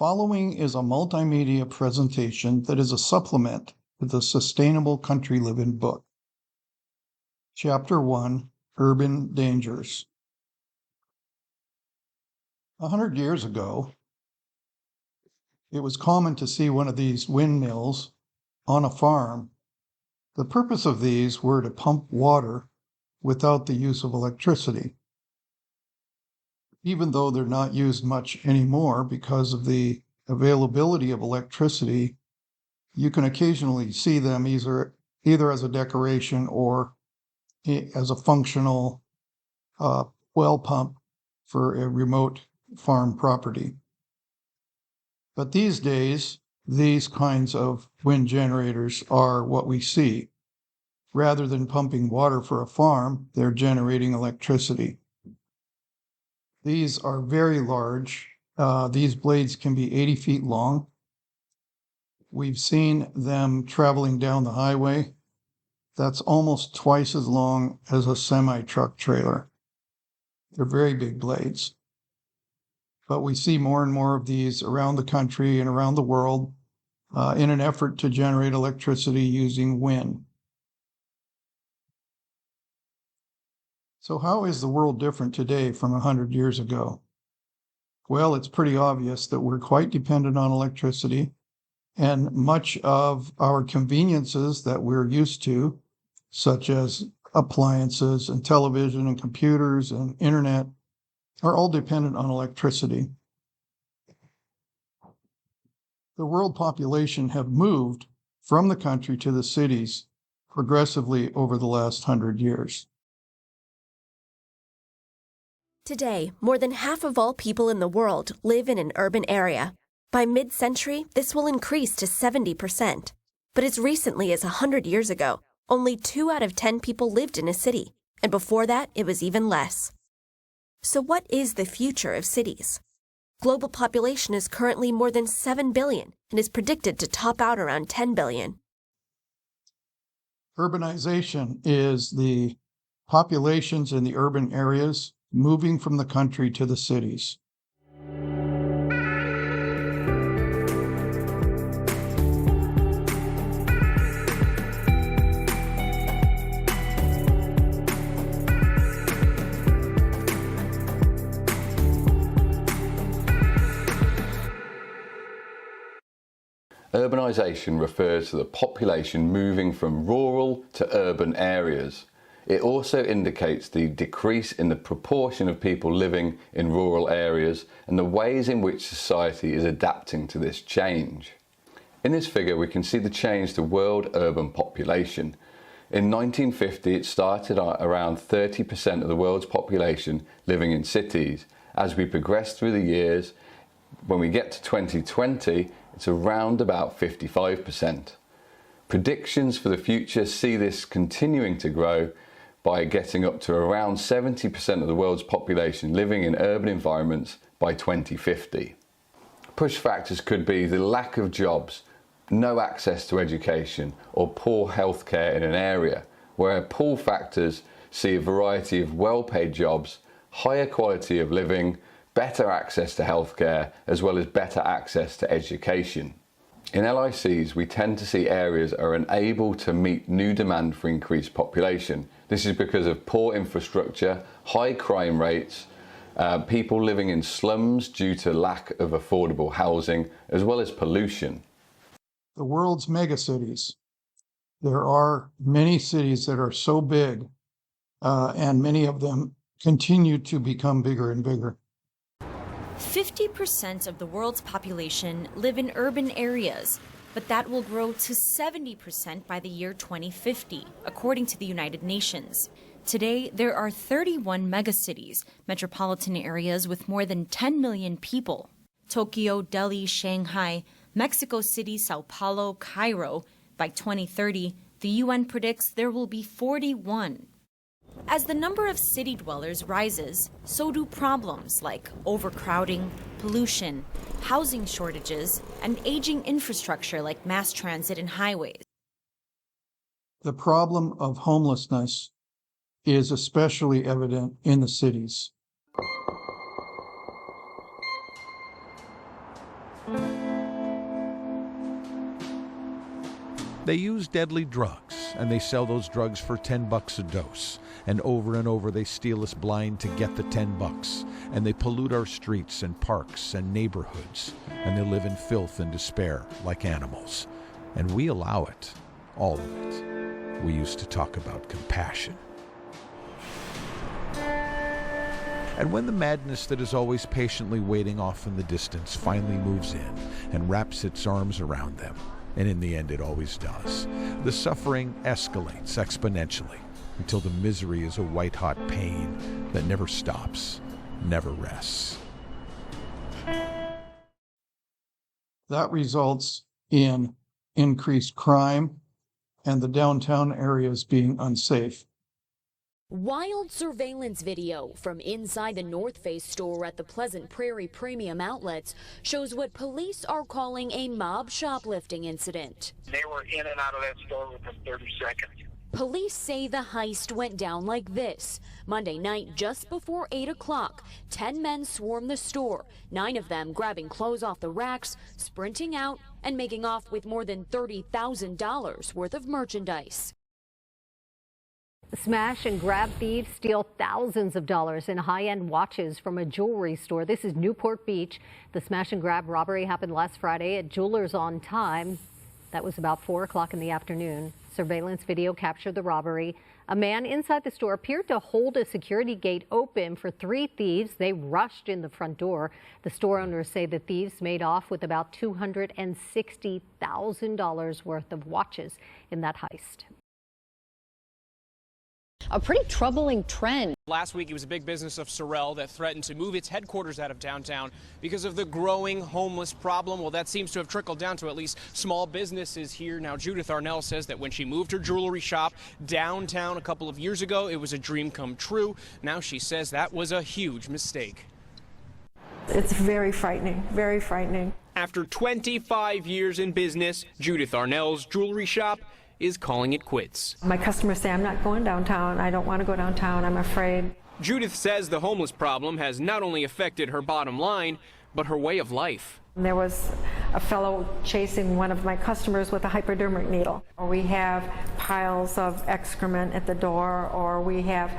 Following is a multimedia presentation that is a supplement to the Sustainable Country Living book. Chapter 1, Urban Dangers. 100 years ago, it was common to see one of these windmills on a farm. The purpose of these were to pump water without the use of electricity. Even though they're not used much anymore because of the availability of electricity, you can occasionally see them either as a decoration or as a functional well pump for a remote farm property. But these days, these kinds of wind generators are what we see. Rather than pumping water for a farm, they're generating electricity. These are very large. These blades can be 80 feet long. We've seen them traveling down the highway. That's almost twice as long as a semi-truck trailer. They're very big blades. But we see more and more of these around the country and around the world in an effort to generate electricity using wind. So how is the world different today from 100 years ago? Well, it's pretty obvious that we're quite dependent on electricity, and much of our conveniences that we're used to, such as appliances and television and computers and internet, are all dependent on electricity. The world population have moved from the country to the cities progressively over the last 100 years. Today, more than half of all people in the world live in an urban area. By mid-century, this will increase to 70%. But as recently as 100 years ago, only 2 out of 10 people lived in a city, and before that, it was even less. So what is the future of cities? Global population is currently more than 7 billion and is predicted to top out around 10 billion. Urbanization is the populations in the urban areas moving from the country to the cities. Urbanisation refers to the population moving from rural to urban areas. It also indicates the decrease in the proportion of people living in rural areas and the ways in which society is adapting to this change. In this figure, we can see the change to world urban population. In 1950, it started at around 30% of the world's population living in cities. As we progress through the years, when we get to 2020, it's around about 55%. Predictions for the future see this continuing to grow by getting up to around 70% of the world's population living in urban environments by 2050. Push factors could be the lack of jobs, no access to education, or poor healthcare in an area, where pull factors see a variety of well-paid jobs, higher quality of living, better access to healthcare, as well as better access to education. In LICs, we tend to see areas are unable to meet new demand for increased population. This is because of poor infrastructure, high crime rates, people living in slums due to lack of affordable housing, as well as pollution. The world's megacities. There are many cities that are so big, and many of them continue to become bigger and bigger. 50% of the world's population live in urban areas, but that will grow to 70% by the year 2050, according to the United Nations. Today, there are 31 megacities, metropolitan areas with more than 10 million people. Tokyo, Delhi, Shanghai, Mexico City, Sao Paulo, Cairo. By 2030, the UN predicts there will be 41. As the number of city dwellers rises, so do problems like overcrowding, pollution, housing shortages, and aging infrastructure like mass transit and highways. The problem of homelessness is especially evident in the cities. They use deadly drugs, and they sell those drugs for $10 a dose. And over they steal us blind to get the $10. And they pollute our streets and parks and neighborhoods. And they live in filth and despair like animals. And we allow it, all of it. We used to talk about compassion. And when the madness that is always patiently waiting off in the distance finally moves in and wraps its arms around them, and in the end it always does, the suffering escalates exponentially until the misery is a white-hot pain that never stops, never rests. That results in increased crime and the downtown areas being unsafe. Wild surveillance video from inside the North Face store at the Pleasant Prairie Premium Outlets shows what police are calling a mob shoplifting incident. They were in and out of that store within 30 seconds. Police say the heist went down like this. Monday night, just before 8 o'clock, 10 men swarmed the store, 9 of them grabbing clothes off the racks, sprinting out, and making off with more than $30,000 worth of merchandise. Smash and grab thieves steal thousands of dollars in high-end watches from a jewelry store. This is Newport Beach. The smash and grab robbery happened last Friday at Jewelers on Time. That was about 4 o'clock in the afternoon. Surveillance video captured the robbery. A man inside the store appeared to hold a security gate open for 3 thieves. They rushed in the front door. The store owners say the thieves made off with about $260,000 worth of watches in that heist. A pretty troubling trend. Last week, it was a big business of Sorel that threatened to move its headquarters out of downtown because of the growing homeless problem. Well, that seems to have trickled down to at least small businesses here. Now, Judith Arnell says that when she moved her jewelry shop downtown a couple of years ago, it was a dream come true. Now she says that was a huge mistake. It's very frightening, very frightening. After 25 years in business, Judith Arnell's jewelry shop is calling it quits. My customers say, I'm not going downtown. I don't want to go downtown. I'm afraid. Judith says the homeless problem has not only affected her bottom line, but her way of life. There was a fellow chasing one of my customers with a hypodermic needle. Or we have piles of excrement at the door, or we have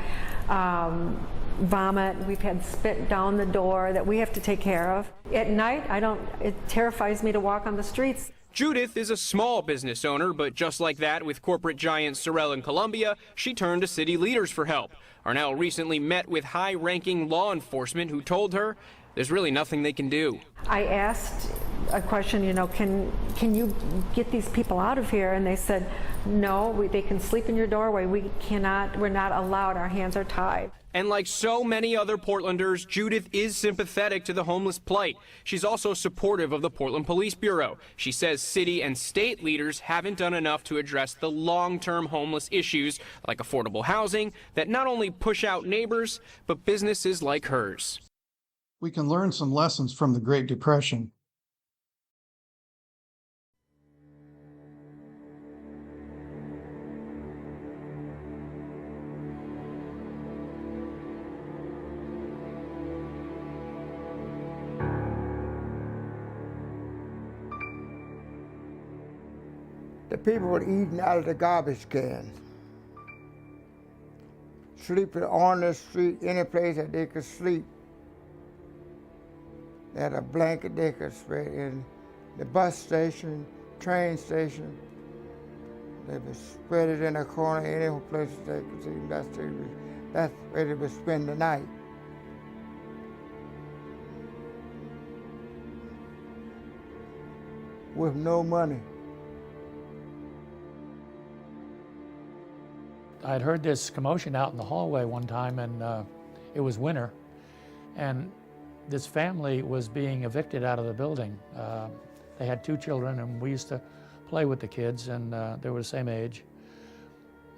vomit. We've had spit down the door that we have to take care of. At night, it terrifies me to walk on the streets. Judith is a small business owner, but just like that with corporate giants Sorel and Columbia, she turned to city leaders for help. Arnell recently met with high-ranking law enforcement who told her there's really nothing they can do. I asked a question, can you get these people out of here? And they said, no, they can sleep in your doorway. We're not allowed. Our hands are tied. And like so many other Portlanders, Judith is sympathetic to the homeless plight. She's also supportive of the Portland Police Bureau. She says city and state leaders haven't done enough to address the long-term homeless issues like affordable housing that not only push out neighbors, but businesses like hers. We can learn some lessons from the Great Depression. The people were eating out of the garbage can, sleeping on the street, any place that they could sleep. They had a blanket they could spread in the bus station, train station. They would spread it in a corner, any place they could see. That's where they would spend the night. With no money. I had heard this commotion out in the hallway one time, and it was winter, and this family was being evicted out of the building. They had 2 children, and we used to play with the kids, and they were the same age.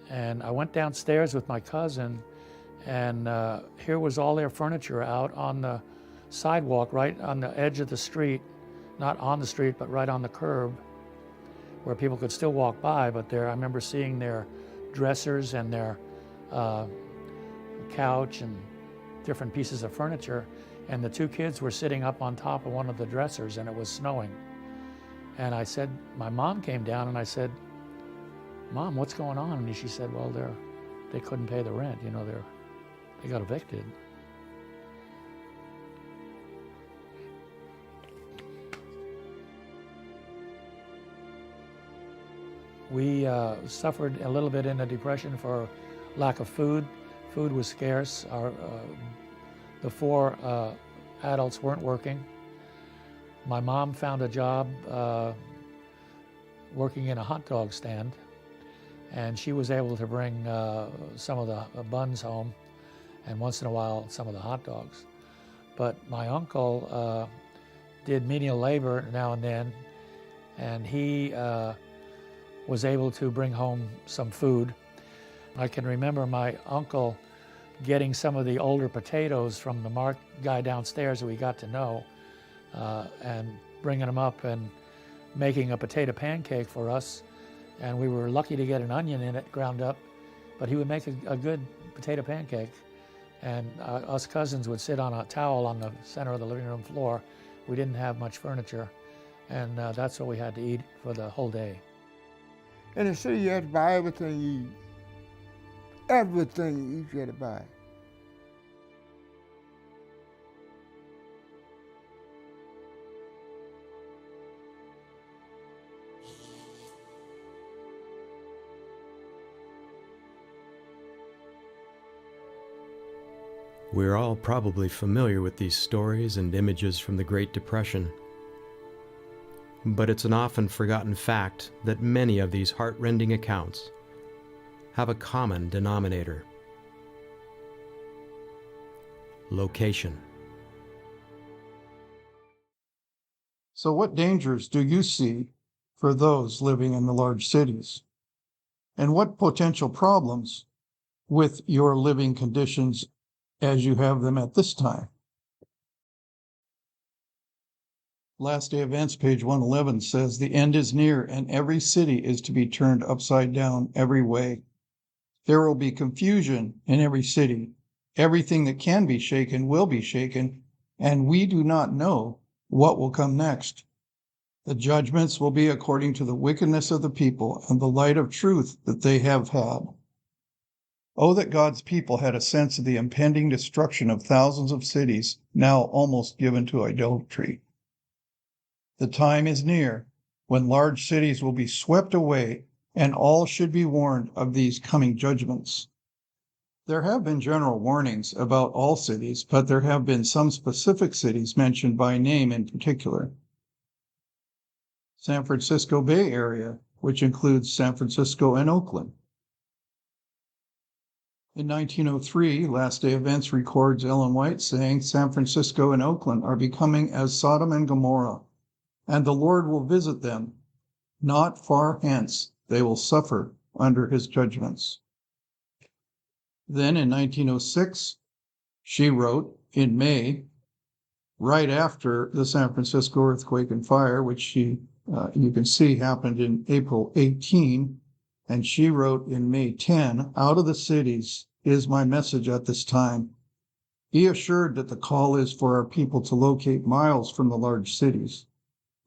And I went downstairs with my cousin, and here was all their furniture out on the sidewalk, right on the edge of the street, not on the street, but right on the curb, where people could still walk by, but I remember seeing their dressers and their couch and different pieces of furniture, and the 2 kids were sitting up on top of one of the dressers, and it was snowing. And I said, my mom came down and I said, "Mom, what's going on?" And she said, "Well, they couldn't pay the rent. You know, they got evicted." We suffered a little bit in the Depression for lack of food. Food was scarce. The four adults weren't working. My mom found a job working in a hot dog stand, and she was able to bring some of the buns home, and once in a while some of the hot dogs. But my uncle did menial labor now and then, and he was able to bring home some food. I can remember my uncle getting some of the older potatoes from the Mark guy downstairs that we got to know, and bringing them up and making a potato pancake for us. And we were lucky to get an onion in it ground up, but he would make a good potato pancake. And us cousins would sit on a towel on the center of the living room floor. We didn't have much furniture, and that's what we had to eat for the whole day. In the city, you had to buy everything you eat. Everything you had to buy. We're all probably familiar with these stories and images from the Great Depression. But it's an often forgotten fact that many of these heart-rending accounts have a common denominator: location. So what dangers do you see for those living in the large cities? And what potential problems with your living conditions as you have them at this time? Last Day Events, page 111 says, "The end is near, and every city is to be turned upside down every way. There will be confusion in every city. Everything that can be shaken will be shaken, and we do not know what will come next. The judgments will be according to the wickedness of the people and the light of truth that they have had." Oh, that God's people had a sense of the impending destruction of thousands of cities now almost given to idolatry. The time is near when large cities will be swept away, and all should be warned of these coming judgments. There have been general warnings about all cities, but there have been some specific cities mentioned by name in particular. San Francisco Bay Area, which includes San Francisco and Oakland. In 1903, Last Day Events records Ellen White saying, "San Francisco and Oakland are becoming as Sodom and Gomorrah, and the Lord will visit them. Not far hence they will suffer under his judgments." Then in 1906, she wrote in May, right after the San Francisco earthquake and fire, which you can see happened in April 18, and she wrote in May 10, "Out of the cities is my message at this time. Be assured that the call is for our people to locate miles from the large cities.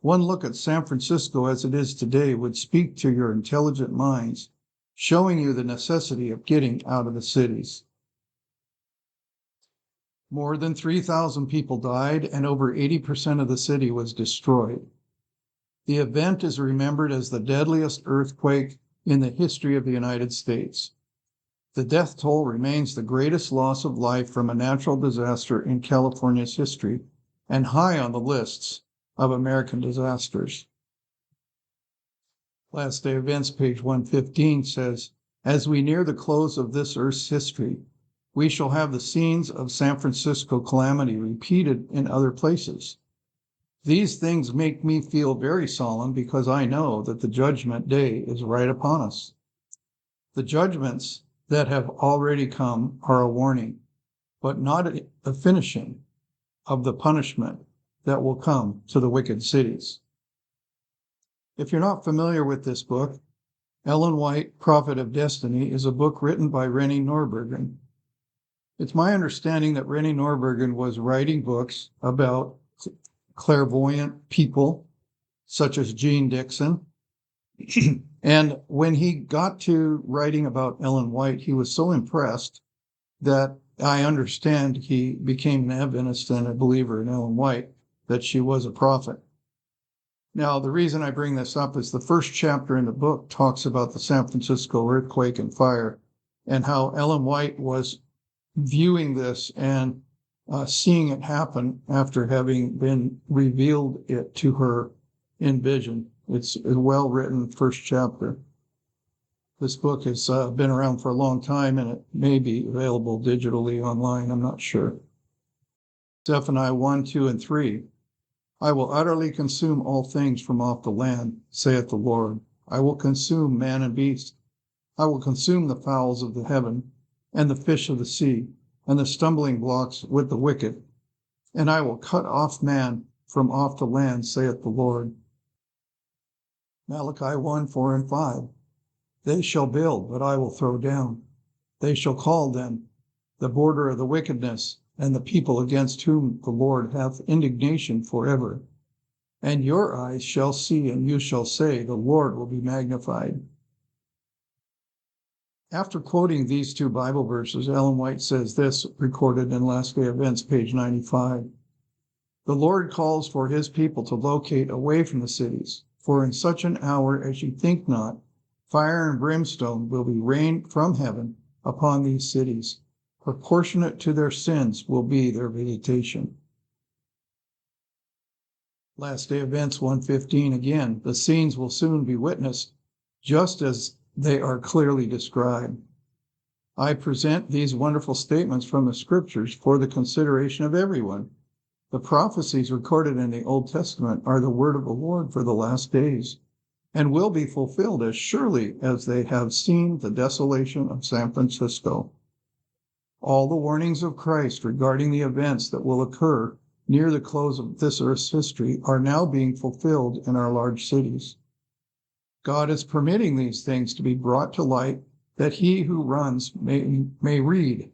One look at San Francisco as it is today would speak to your intelligent minds, showing you the necessity of getting out of the cities." More than 3,000 people died, and over 80% of the city was destroyed. The event is remembered as the deadliest earthquake in the history of the United States. The death toll remains the greatest loss of life from a natural disaster in California's history, and high on the lists of American disasters. Last Day Events, page 115 says, "As we near the close of this Earth's history, we shall have the scenes of San Francisco calamity repeated in other places. These things make me feel very solemn because I know that the judgment day is right upon us. The judgments that have already come are a warning, but not a finishing of the punishment that will come to the wicked cities." If you're not familiar with this book, Ellen White, Prophet of Destiny, is a book written by Rennie Norbergen. It's my understanding that Rennie Norbergen was writing books about clairvoyant people, such as Jean Dixon, And when he got to writing about Ellen White, he was so impressed that I understand he became an Adventist and a believer in Ellen White, that she was a prophet. Now, the reason I bring this up is the first chapter in the book talks about the San Francisco earthquake and fire and how Ellen White was viewing this and seeing it happen after having been revealed it to her in vision. It's a well-written first chapter. This book has been around for a long time, and it may be available digitally online. I'm not sure. Zephaniah 1, 2, and 3. I will utterly consume all things from off the land, saith the Lord. I will consume man and beast. I will consume the fowls of the heaven, and the fish of the sea, and the stumbling blocks with the wicked. And I will cut off man from off the land, saith the Lord. Malachi 1, 4, and 5. They shall build, but I will throw down. They shall call them the border of the wickedness, and the people against whom the Lord hath indignation forever. And your eyes shall see, and you shall say, the Lord will be magnified. After quoting these two Bible verses, Ellen White says this, recorded in Last Day Events, page 95. The Lord calls for his people to locate away from the cities, for in such an hour as you think not, fire and brimstone will be rained from heaven upon these cities. Proportionate to their sins will be their visitation. Last Day Events 1:15 again, the scenes will soon be witnessed, just as they are clearly described. I present these wonderful statements from the scriptures for the consideration of everyone. The prophecies recorded in the Old Testament are the word of the Lord for the last days, and will be fulfilled as surely as they have seen the desolation of San Francisco. All the warnings of Christ regarding the events that will occur near the close of this earth's history are now being fulfilled in our large cities. God is permitting these things to be brought to light that he who runs may read.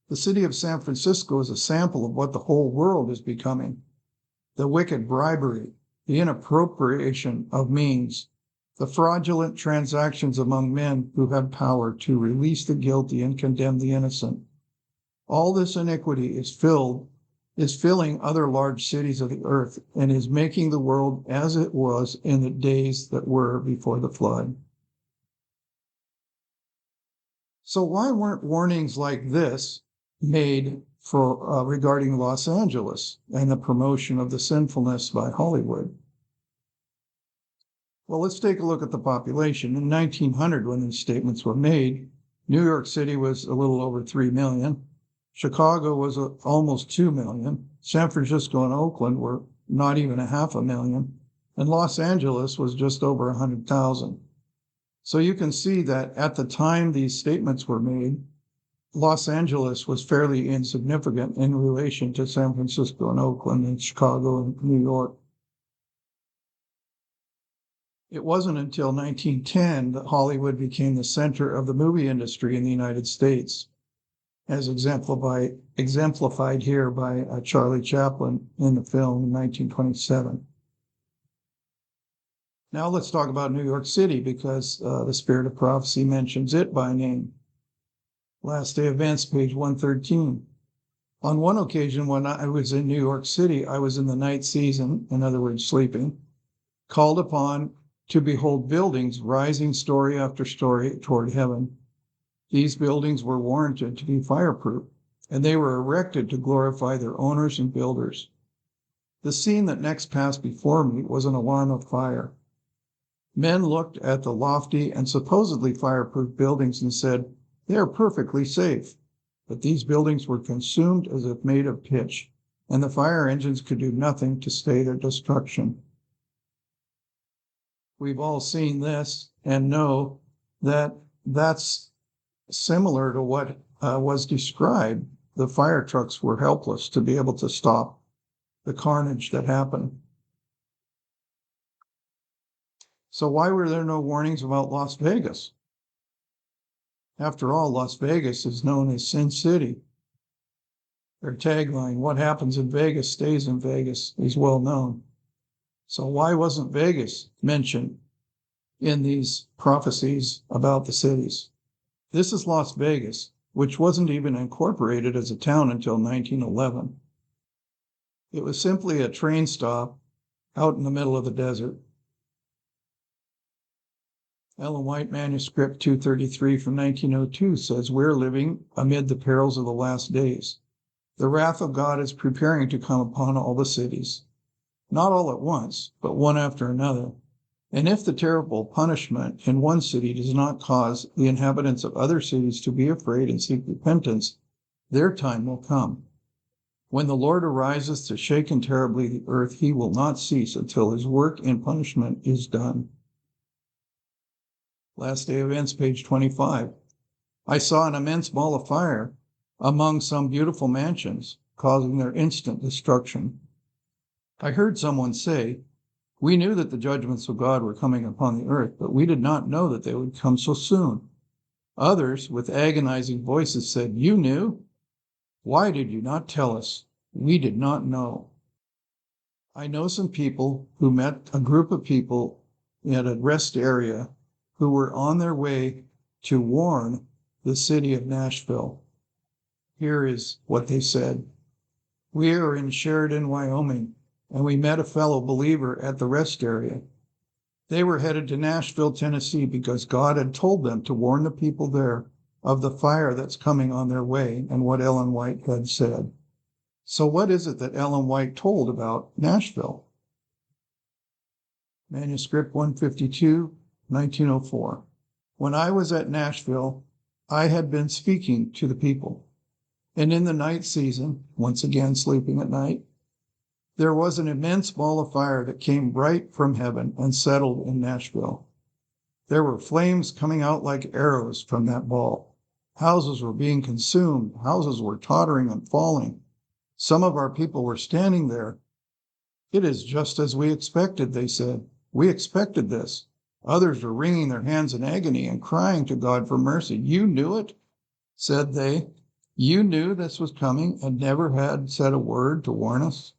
The city of San Francisco is a sample of what the whole world is becoming. The wicked bribery, the inappropriation of means, the fraudulent transactions among men who have power to release the guilty and condemn the innocent. All this iniquity is filling other large cities of the earth and is making the world as it was in the days that were before the flood. So why weren't warnings like this made for regarding Los Angeles and the promotion of the sinfulness by Hollywood? Well, let's take a look at the population. In 1900, when these statements were made, New York City was a little over 3 million. Chicago was almost 2 million. San Francisco and Oakland were not even 500,000. And Los Angeles was just over 100,000. So you can see that at the time these statements were made, Los Angeles was fairly insignificant in relation to San Francisco and Oakland and Chicago and New York. It wasn't until 1910 that Hollywood became the center of the movie industry in the United States, as exemplified here by Charlie Chaplin in the film in 1927. Now let's talk about New York City, because the Spirit of Prophecy mentions it by name. Last Day Events, page 113. On one occasion when I was in New York City, I was in the night season, in other words, sleeping, called upon to behold buildings rising story after story toward heaven. These buildings were warranted to be fireproof, and they were erected to glorify their owners and builders. The scene that next passed before me was an alarm of fire. Men looked at the lofty and supposedly fireproof buildings and said, they are perfectly safe. But these buildings were consumed as if made of pitch, and the fire engines could do nothing to stay their destruction. We've all seen this and know that that's similar to what was described. The fire trucks were helpless to be able to stop the carnage that happened. So why were there no warnings about Las Vegas? After all, Las Vegas is known as Sin City. Their tagline, what happens in Vegas stays in Vegas, is well known. So why wasn't Vegas mentioned in these prophecies about the cities. This is Las Vegas, which wasn't even incorporated as a town until 1911. It was simply a train stop out in the middle of the desert. Ellen White Manuscript 233 from 1902 says, "We're living amid the perils of the last days. The wrath of God is preparing to come upon all the cities, not all at once, but one after another. And if the terrible punishment in one city does not cause the inhabitants of other cities to be afraid and seek repentance, their time will come. When the Lord arises to shaken terribly the earth, he will not cease until his work in punishment is done." Last Day Events, page 25. "I saw an immense ball of fire among some beautiful mansions, causing their instant destruction. I heard someone say, 'We knew that the judgments of God were coming upon the earth, but we did not know that they would come so soon.' Others, with agonizing voices, said, 'You knew? Why did you not tell us? We did not know.'" I know some people who met a group of people at a rest area who were on their way to warn the city of Nashville. Here is what they said. "We are in Sheridan, Wyoming, and we met a fellow believer at the rest area. They were headed to Nashville, Tennessee, because God had told them to warn the people there of the fire that's coming on their way and what Ellen White had said." So what is it that Ellen White told about Nashville? Manuscript 152, 1904. "When I was at Nashville, I had been speaking to the people. And in the night season, once again sleeping at night, there was an immense ball of fire that came right from heaven and settled in Nashville. There were flames coming out like arrows from that ball. Houses were being consumed. Houses were tottering and falling. Some of our people were standing there. 'It is just as we expected,' they said. 'We expected this.' Others were wringing their hands in agony and crying to God for mercy. 'You knew it,' said they. 'You knew this was coming and never had said a word to warn us.'"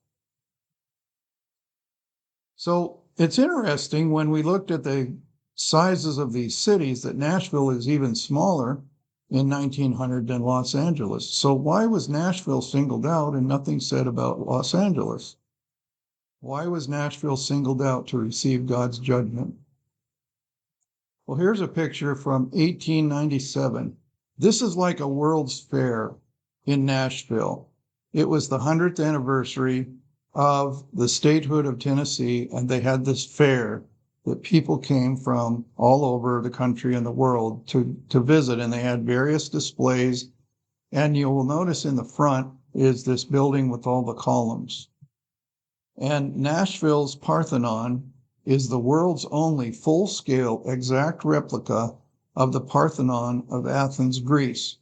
So it's interesting when we looked at the sizes of these cities that Nashville is even smaller in 1900 than Los Angeles. So why was Nashville singled out and nothing said about Los Angeles? Why was Nashville singled out to receive God's judgment? Well, here's a picture from 1897. This is like a World's Fair in Nashville. It was the 100th anniversary of the statehood of Tennessee, and they had this fair that people came from all over the country and the world to visit, and they had various displays. And you will notice in the front is this building with all the columns. And Nashville's Parthenon is the world's only full-scale exact replica of the Parthenon of Athens, Greece.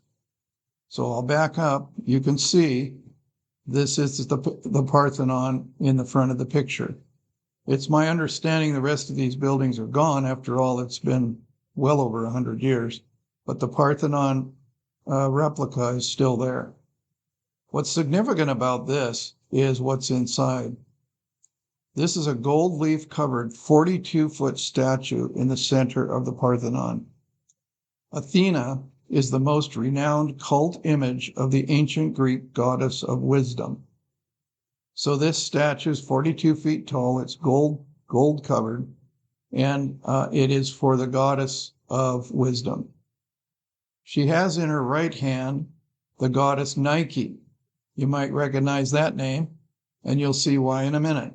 So I'll back up. You can see this is the Parthenon in the front of the picture. It's my understanding the rest of these buildings are gone. After all, it's been well over 100 years. But the Parthenon replica is still there. What's significant about this is what's inside. This is a gold leaf covered 42-foot statue in the center of the Parthenon. Athena is the most renowned cult image of the ancient Greek goddess of wisdom. So this statue is 42 feet tall. It's gold covered, and it is for the goddess of wisdom. She has in her right hand the goddess Nike. You might recognize that name, and you'll see why in a minute.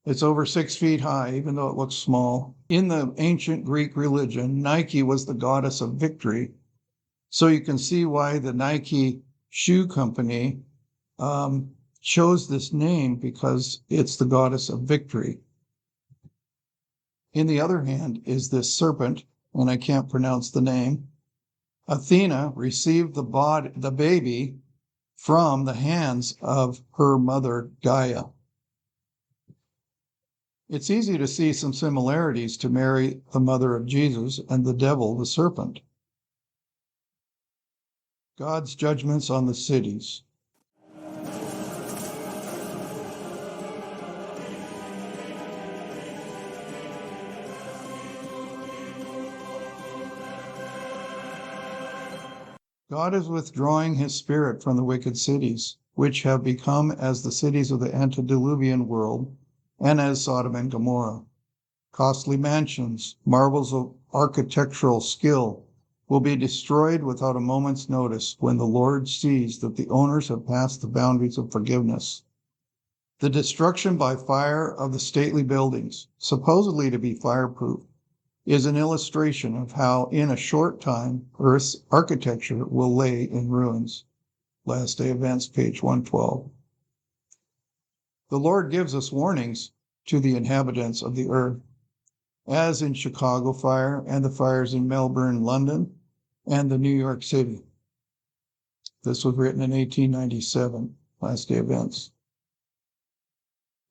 It's over 6 feet high, even though it looks small. In the ancient Greek religion, Nike was the goddess of victory. So you can see why the Nike shoe company chose this name, because it's the goddess of victory. In the other hand is this serpent, and I can't pronounce the name. Athena received the baby from the hands of her mother Gaia. It's easy to see some similarities to Mary, the mother of Jesus, and the devil, the serpent. God's judgments on the cities. God is withdrawing his spirit from the wicked cities, which have become as the cities of the antediluvian world and as Sodom and Gomorrah. Costly mansions, marvels of architectural skill, will be destroyed without a moment's notice when the Lord sees that the owners have passed the boundaries of forgiveness. The destruction by fire of the stately buildings, supposedly to be fireproof, is an illustration of how in a short time Earth's architecture will lay in ruins. Last Day Events, page 112. The Lord gives us warnings to the inhabitants of the earth, as in Chicago fire and the fires in Melbourne, London, and the New York City. This was written in 1897, Last Day Events.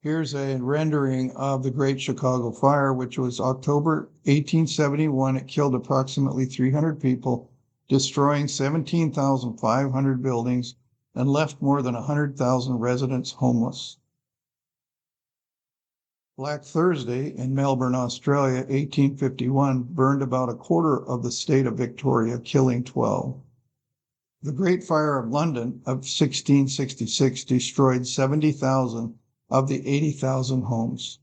Here's a rendering of the Great Chicago Fire, which was October 1871. It killed approximately 300 people, destroying 17,500 buildings, and left more than 100,000 residents homeless. Black Thursday in Melbourne, Australia, 1851, burned about a quarter of the state of Victoria, killing 12. The Great Fire of London of 1666 destroyed 70,000 of the 80,000 homes.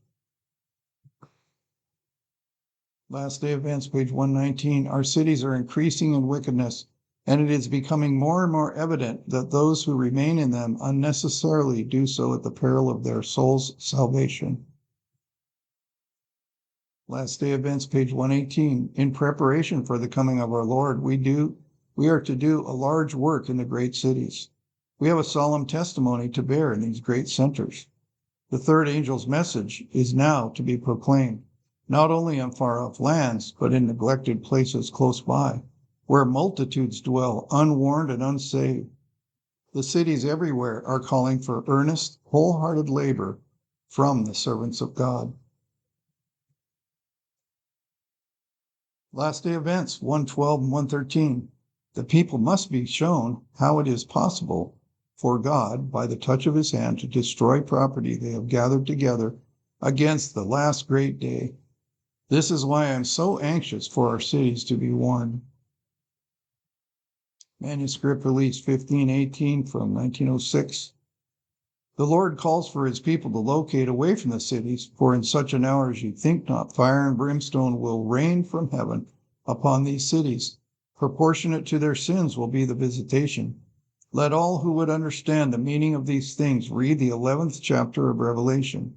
Last Day Events, page 119. Our cities are increasing in wickedness, and it is becoming more and more evident that those who remain in them unnecessarily do so at the peril of their soul's salvation. Last Day Events, page 118. In preparation for the coming of our Lord, we are to do a large work in the great cities. We have a solemn testimony to bear in these great centers. The third angel's message is now to be proclaimed, not only in far-off lands, but in neglected places close by, where multitudes dwell, unwarned and unsaved. The cities everywhere are calling for earnest, wholehearted labor from the servants of God. Last Day Events, 112 and 113. The people must be shown how it is possible for God, by the touch of his hand, to destroy property they have gathered together against the last great day. This is why I am so anxious for our cities to be warned. Manuscript release 1518 from 1906. The Lord calls for his people to locate away from the cities, for in such an hour as you think not, fire and brimstone will rain from heaven upon these cities. Proportionate to their sins will be the visitation. Let all who would understand the meaning of these things read the 11th chapter of Revelation.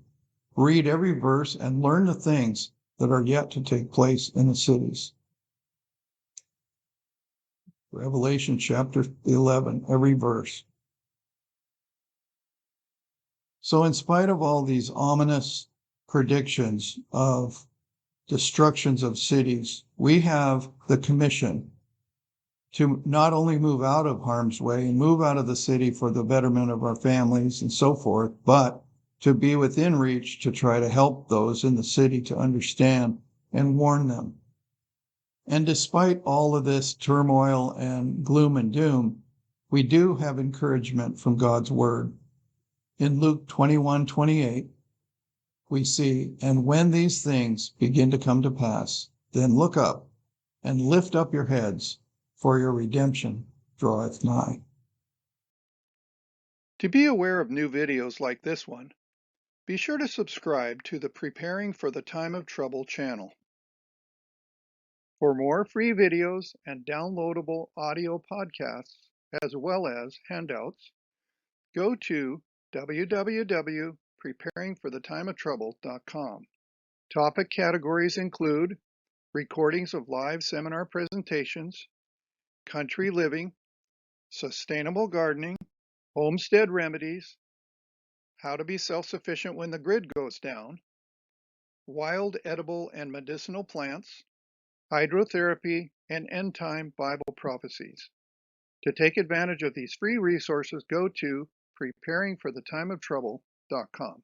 Read every verse and learn the things that are yet to take place in the cities. Revelation chapter 11, every verse. So in spite of all these ominous predictions of destructions of cities, we have the commission to not only move out of harm's way and move out of the city for the betterment of our families and so forth, but to be within reach to try to help those in the city to understand and warn them. And despite all of this turmoil and gloom and doom, we do have encouragement from God's word. In Luke 21:28, we see, and when these things begin to come to pass, then look up and lift up your heads, for your redemption draweth nigh. To be aware of new videos like this one, be sure to subscribe to the Preparing for the Time of Trouble channel. For more free videos and downloadable audio podcasts, as well as handouts, go to www.preparingforthetimeoftrouble.com. Topic categories include recordings of live seminar presentations, country living, sustainable gardening, homestead remedies, how to be self-sufficient when the grid goes down, wild edible and medicinal plants, hydrotherapy, and end-time Bible prophecies. To take advantage of these free resources, go to preparingforthetimeoftrouble.com.